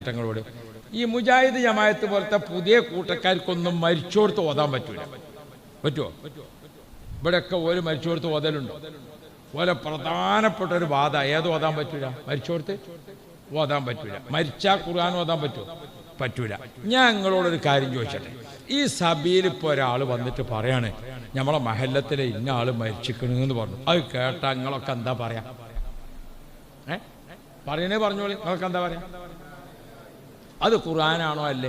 കൂട്ടങ്ങളോട് ഈ മുജാഹിദ് ജമാഅത്ത് പോലത്തെ പുതിയ കൂട്ടക്കാർക്കൊന്നും മരിച്ചോടത്ത് ഓതാൻ പറ്റൂല. പറ്റുമോ? ഇവിടെയൊക്കെ ഒരു മരിച്ചോടത്ത് ഓതലുണ്ടോ? ഓലെ പ്രധാനപ്പെട്ട ഒരു ബാധ ഏത് ഓതാൻ പറ്റൂല? മരിച്ചോടത്ത് ഓതാൻ പറ്റൂല. മരിച്ചാൽ ഖുർആൻ ഓതാൻ പറ്റുമോ? പറ്റൂല. ഞാൻ നിങ്ങളോടൊരു കാര്യം ചോദിച്ചട്ടെ. ഈ സഭയിൽ ഇപ്പോൾ ഒരാൾ വന്നിട്ട് പറയാണ് നമ്മളെ മഹല്ലത്തിലെ ഇന്ന ആൾ മരിച്ചിക്കണെന്ന് പറഞ്ഞു. അത് കേട്ടാ നിങ്ങളൊക്കെ എന്താ പറയാ? പറയണേ പറഞ്ഞോളി. നിങ്ങളൊക്കെ എന്താ പറയാ? അത് ഖുർആനാണോ അല്ലേ?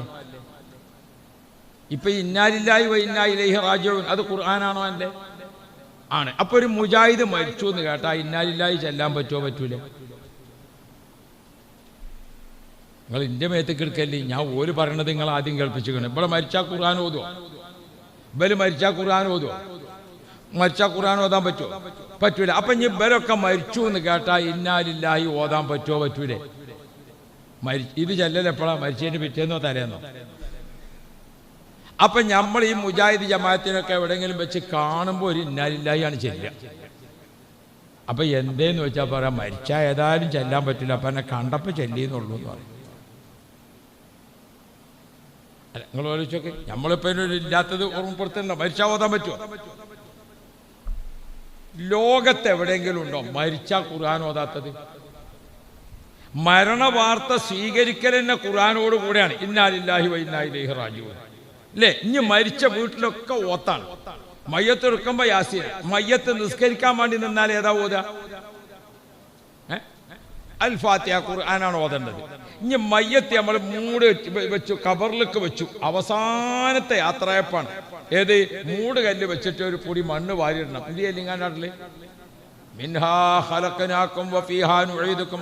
ഇപ്പൊ ഇന്നാലില്ലാഹി വ ഇന്നാ ഇലൈഹി റാജിഊൻ അത് ഖുർആനാണോ അല്ലേ? ആണ്. അപ്പൊ ഒരു മുജാഹിദ് മരിച്ചു എന്ന് കേട്ടാ ഇന്നാലില്ലാഹി ചെല്ലാൻ പറ്റുമോ? പറ്റൂലേ? നിങ്ങൾ എൻ്റെ മേത്തേക്ക് എടുക്കല്ലേ. ഞാൻ ഓര് പറയണത് നിങ്ങൾ ആദ്യം കേൾപ്പിച്ചിരിക്കണം. ഇവിടെ മരിച്ചാൽ ഖുർആൻ ഓതുവോ? ഇവര് മരിച്ചാൽ ഖുർആൻ ഓതുവോ? മരിച്ചാൽ ഖുർആൻ ഓതാൻ പറ്റുമോ? പറ്റൂല. അപ്പൊ ഇനി ഇവരൊക്കെ മരിച്ചു എന്ന് കേട്ടാ ഇന്നാലില്ലാഹി ഓതാൻ പറ്റുമോ? പറ്റൂലേ? ഇത് ചെല്ലൽ എപ്പോഴാ? മരിച്ചതിന് പിറ്റേന്നോ തലേന്നോ? അപ്പൊ നമ്മൾ ഈ മുജാഹിദ് ജമാഅത്തിനൊക്കെ എവിടെയെങ്കിലും വെച്ച് കാണുമ്പോൾ ഒരു ഇന്നാലില്ലാഹി ആണ് ചെല്ലുക. അപ്പൊ എന്തേന്ന് വെച്ചാൽ പറയാം, മരിച്ചാൽ ഏതായാലും ചെല്ലാൻ പറ്റില്ല, അപ്പൊ എന്നെ കണ്ടപ്പോൾ ചെല്ലിയെന്നുള്ളൂ എന്ന് പറയും. അല്ല, നിങ്ങൾ ആലോചിച്ചോക്കെ. നമ്മളിപ്പോ ഇല്ലാത്തത് ഓർമ്മപ്പെടുത്തണ്ട. മരിച്ചാൽ ഓതാൻ പറ്റുമോ? ലോകത്ത് എവിടെയെങ്കിലും ഉണ്ടോ മരിച്ചാൽ ഖുർആൻ ഓതാത്തത്? മരണ വാർത്ത സ്വീകരിക്കൽ തന്നെ ഖുർആനോട് കൂടെയാണ്. ഇന്നാലില്ലാഹി വ ഇന്നാ ഇലൈഹി റാജിഊൻ അല്ലേ? ഇനി മരിച്ച വീട്ടിലൊക്കെ ഓത്താണ്. മയ്യത്ത് എടുക്കുമ്പോ യാസീൻ. മയ്യത്ത് നിസ്കരിക്കാൻ വേണ്ടി നിന്നാൽ ഏതാ ഓതുക? അൽ ഫാത്തിഹ ഖുർആനാണ് ഓതേണ്ടത്. ഇനി മയ്യത്ത് നമ്മൾ മൂട് വെച്ചു, കബറിലേക്ക് വെച്ചു. അവസാനത്തെ യാത്രയപ്പാണ് ഏത്? മൂട് കല്ല് വെച്ചിട്ട് ഒരു പൊടി മണ്ണ് വാരിയിടണം. എന്ത് ചെയ്യലിങ്ങാൻ നാട്ടില്? മിൻഹാ ഖലഖനാകും വഫീഹാ നുഈദുകും